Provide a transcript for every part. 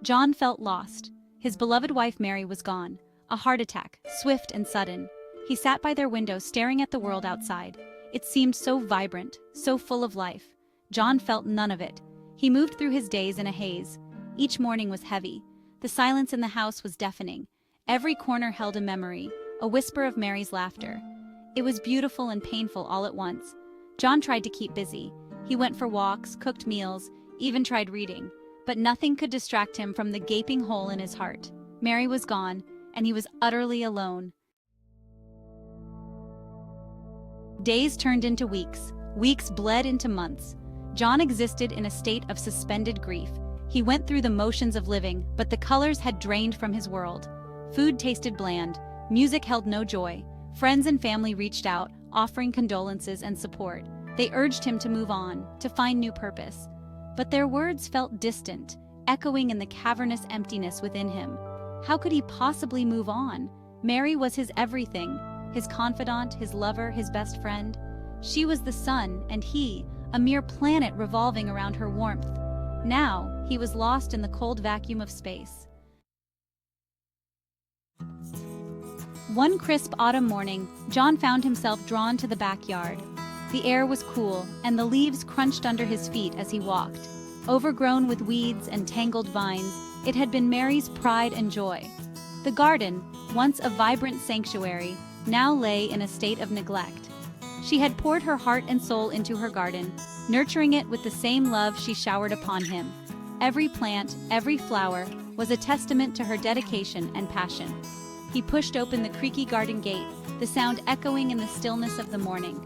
John felt lost. His beloved wife Mary was gone. A heart attack, swift and sudden. He sat by their window staring at the world outside. It seemed so vibrant, so full of life. John felt none of it. He moved through his days in a haze. Each morning was heavy. The silence in the house was deafening. Every corner held a memory, a whisper of Mary's laughter. It was beautiful and painful all at once. John tried to keep busy. He went for walks, cooked meals, even tried reading. But nothing could distract him from the gaping hole in his heart. Mary was gone, and he was utterly alone. Days turned into weeks. Weeks bled into months. John existed in a state of suspended grief. He went through the motions of living, but the colors had drained from his world. Food tasted bland. Music held no joy. Friends and family reached out, offering condolences and support. They urged him to move on, to find new purpose. But their words felt distant, echoing in the cavernous emptiness within him. How could he possibly move on? Mary was his everything, his confidant, his lover, his best friend. She was the sun, and he, a mere planet revolving around her warmth. Now, he was lost in the cold vacuum of space. One crisp autumn morning, John found himself drawn to the backyard. The air was cool, and the leaves crunched under his feet as he walked. Overgrown with weeds and tangled vines, it had been Mary's pride and joy. The garden, once a vibrant sanctuary, now lay in a state of neglect. She had poured her heart and soul into her garden, nurturing it with the same love she showered upon him. Every plant, every flower, was a testament to her dedication and passion. He pushed open the creaky garden gate, the sound echoing in the stillness of the morning.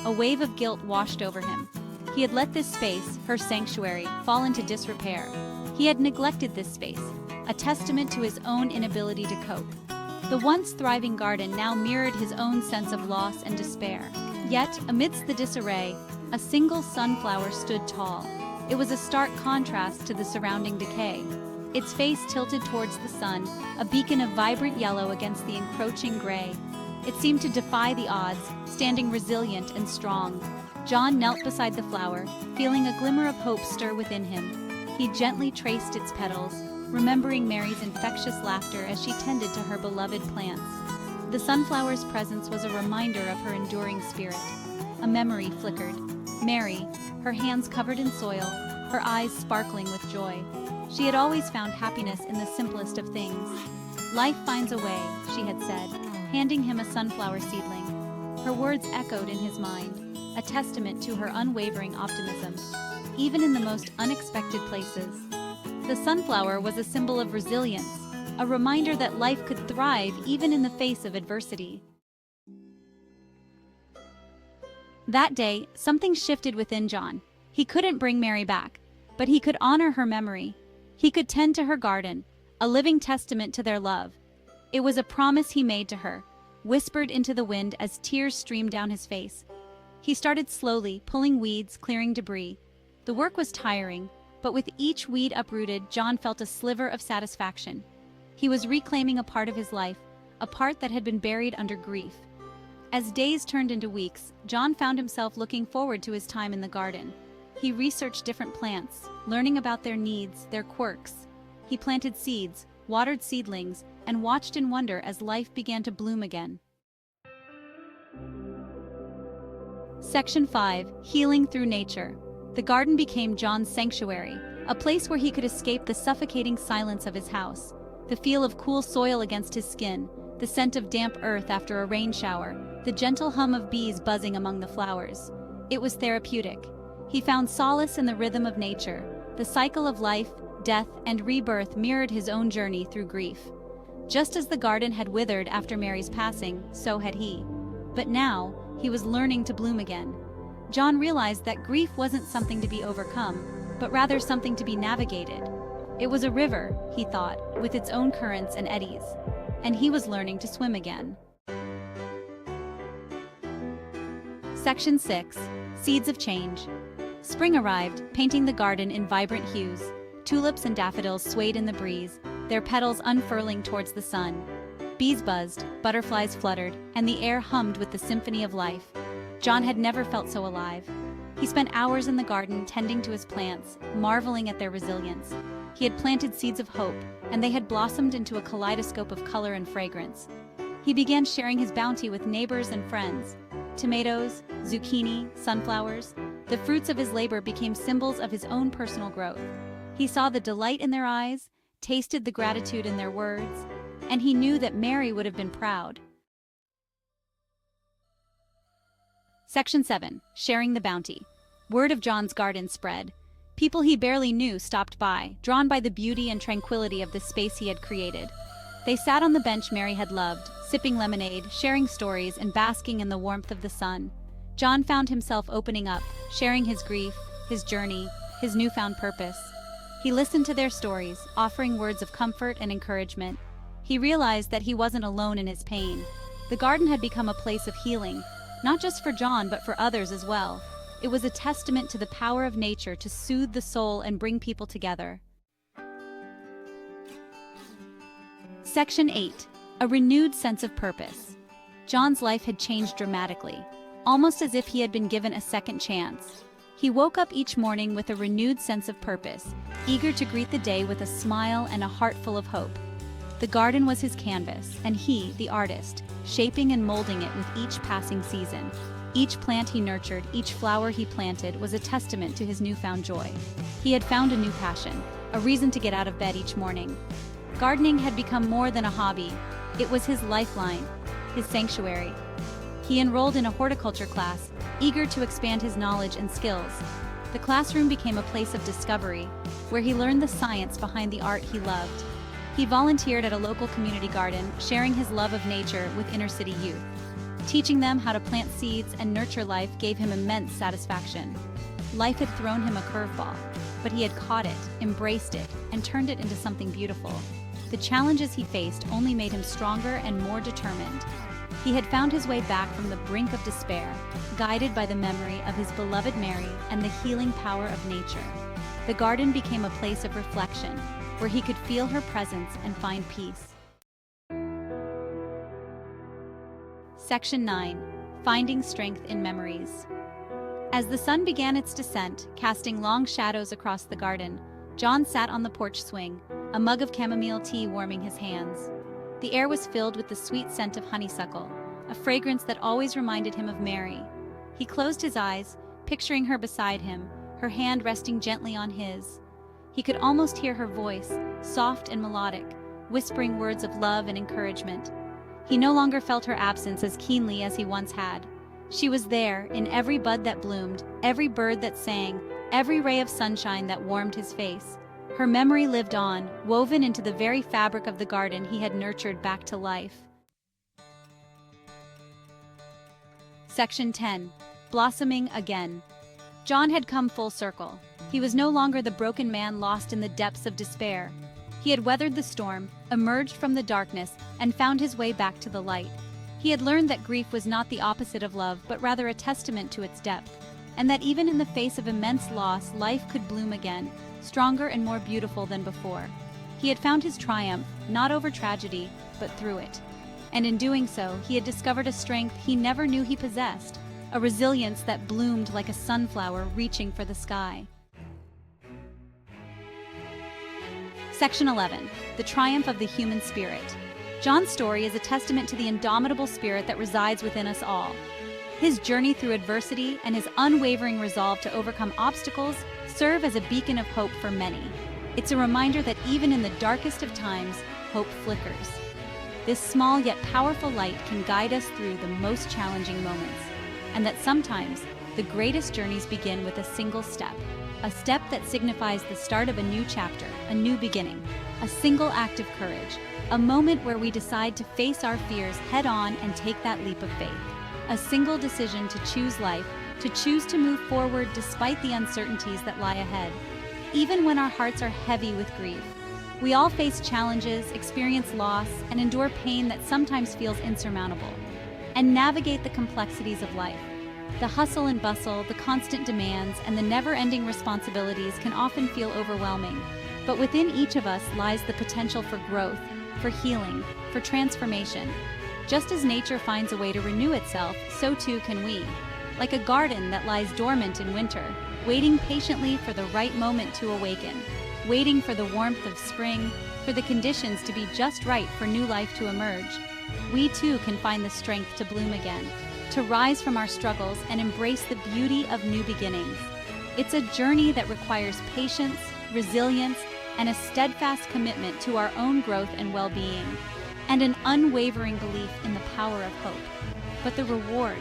A wave of guilt washed over him. He had let this space, her sanctuary, fall into disrepair. He had neglected this space, a testament to his own inability to cope. The once thriving garden now mirrored his own sense of loss and despair. Yet, amidst the disarray, a single sunflower stood tall. It was a stark contrast to the surrounding decay. Its face tilted towards the sun, a beacon of vibrant yellow against the encroaching gray. It seemed to defy the odds, standing resilient and strong. John knelt beside the flower, feeling a glimmer of hope stir within him. He gently traced its petals, remembering Mary's infectious laughter as she tended to her beloved plants. The sunflower's presence was a reminder of her enduring spirit. A memory flickered. Mary, her hands covered in soil, her eyes sparkling with joy. She had always found happiness in the simplest of things. "Life finds a way," she had said, handing him a sunflower seedling. Her words echoed in his mind, a testament to her unwavering optimism, even in the most unexpected places. The sunflower was a symbol of resilience, a reminder that life could thrive even in the face of adversity. That day, something shifted within John. He couldn't bring Mary back, but he could honor her memory. He could tend to her garden, a living testament to their love. It was a promise he made to her, whispered into the wind as tears streamed down his face. He started slowly, pulling weeds, clearing debris. The work was tiring, but with each weed uprooted, John felt a sliver of satisfaction. He was reclaiming a part of his life, a part that had been buried under grief. As days turned into weeks, John found himself looking forward to his time in the garden. He researched different plants, learning about their needs, their quirks. He planted seeds, watered seedlings, and watched in wonder as life began to bloom again. Section 5. Healing through nature. The garden became John's sanctuary, a place where he could escape the suffocating silence of his house. The feel of cool soil against his skin, the scent of damp earth after a rain shower, the gentle hum of bees buzzing among the flowers. It was therapeutic. He found solace in the rhythm of nature. The cycle of life, death, and rebirth mirrored his own journey through grief. Just as the garden had withered after Mary's passing, so had he. But now, he was learning to bloom again. John realized that grief wasn't something to be overcome, but rather something to be navigated. It was a river, he thought, with its own currents and eddies. And he was learning to swim again. Section 6. Seeds of Change. Spring arrived, painting the garden in vibrant hues. Tulips and daffodils swayed in the breeze, their petals unfurling towards the sun. Bees buzzed, butterflies fluttered, and the air hummed with the symphony of life. John had never felt so alive. He spent hours in the garden tending to his plants, marveling at their resilience. He had planted seeds of hope, and they had blossomed into a kaleidoscope of color and fragrance. He began sharing his bounty with neighbors and friends. Tomatoes, zucchini, sunflowers, the fruits of his labor became symbols of his own personal growth. He saw the delight in their eyes, tasted the gratitude in their words, and he knew that Mary would have been proud. Section 7. Sharing the bounty. Word of John's garden spread. People he barely knew stopped by, drawn by the beauty and tranquility of the space he had created. They sat on the bench Mary had loved, sipping lemonade, sharing stories, and basking in the warmth of the sun. John found himself opening up, sharing his grief, his journey, his newfound purpose. He listened to their stories, offering words of comfort and encouragement. He realized that he wasn't alone in his pain. The garden had become a place of healing, not just for John but for others as well. It was a testament to the power of nature to soothe the soul and bring people together. Section 8. A renewed sense of purpose. John's life had changed dramatically, almost as if he had been given a second chance. He woke up each morning with a renewed sense of purpose, eager to greet the day with a smile and a heart full of hope. The garden was his canvas, and he, the artist, shaping and molding it with each passing season. Each plant he nurtured, each flower he planted was a testament to his newfound joy. He had found a new passion, a reason to get out of bed each morning. Gardening had become more than a hobby. It was his lifeline, his sanctuary. He enrolled in a horticulture class, eager to expand his knowledge and skills. The classroom became a place of discovery, where he learned the science behind the art he loved. He volunteered at a local community garden, sharing his love of nature with inner-city youth. Teaching them how to plant seeds and nurture life gave him immense satisfaction. Life had thrown him a curveball, but he had caught it, embraced it, and turned it into something beautiful. The challenges he faced only made him stronger and more determined. He had found his way back from the brink of despair, guided by the memory of his beloved Mary and the healing power of nature. The garden became a place of reflection, where he could feel her presence and find peace. Section 9. Finding strength in memories. As the sun began its descent, casting long shadows across the garden, John sat on the porch swing, a mug of chamomile tea warming his hands. The air was filled with the sweet scent of honeysuckle, a fragrance that always reminded him of Mary. He closed his eyes, picturing her beside him, her hand resting gently on his. He could almost hear her voice, soft and melodic, whispering words of love and encouragement. He no longer felt her absence as keenly as he once had. She was there, in every bud that bloomed, every bird that sang, every ray of sunshine that warmed his face. Her memory lived on, woven into the very fabric of the garden he had nurtured back to life. Section 10. Blossoming again. John had come full circle. He was no longer the broken man lost in the depths of despair. He had weathered the storm, emerged from the darkness, and found his way back to the light. He had learned that grief was not the opposite of love, but rather a testament to its depth, and that even in the face of immense loss, life could bloom again, stronger and more beautiful than before. He had found his triumph, not over tragedy, but through it. And in doing so, he had discovered a strength he never knew he possessed, a resilience that bloomed like a sunflower reaching for the sky. Section 11. The Triumph of the Human Spirit. John's story is a testament to the indomitable spirit that resides within us all. His journey through adversity and his unwavering resolve to overcome obstacles serve as a beacon of hope for many. It's a reminder that even in the darkest of times, hope flickers. This small yet powerful light can guide us through the most challenging moments, and that sometimes the greatest journeys begin with a single step. A step that signifies the start of a new chapter, a new beginning, a single act of courage, a moment where we decide to face our fears head-on and take that leap of faith. A single decision to choose life, to choose to move forward despite the uncertainties that lie ahead. Even when our hearts are heavy with grief, we all face challenges, experience loss, and endure pain that sometimes feels insurmountable, and navigate the complexities of life. The hustle and bustle, the constant demands, and the never-ending responsibilities can often feel overwhelming, but within each of us lies the potential for growth, for healing, for transformation. Just as nature finds a way to renew itself, so too can we. like a garden that lies dormant in winter, waiting patiently for the right moment to awaken, waiting for the warmth of spring, for the conditions to be just right for new life to emerge. We too can find the strength to bloom again, to rise from our struggles and embrace the beauty of new beginnings. It's a journey that requires patience, resilience, and a steadfast commitment to our own growth and well-being, and an unwavering belief in the power of hope. But the rewards,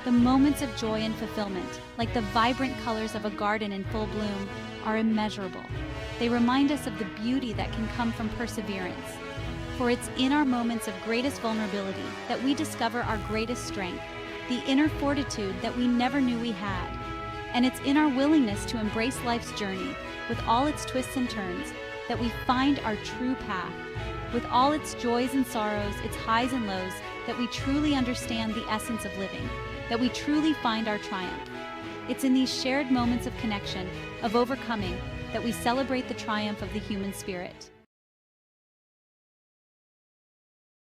the moments of joy and fulfillment, like the vibrant colors of a garden in full bloom, are immeasurable. They remind us of the beauty that can come from perseverance. For it's in our moments of greatest vulnerability that we discover our greatest strength, the inner fortitude that we never knew we had. And it's in our willingness to embrace life's journey, with all its twists and turns, that we find our true path. With all its joys and sorrows, its highs and lows, that we truly understand the essence of living, that we truly find our triumph. It's in these shared moments of connection, of overcoming, that we celebrate the triumph of the human spirit.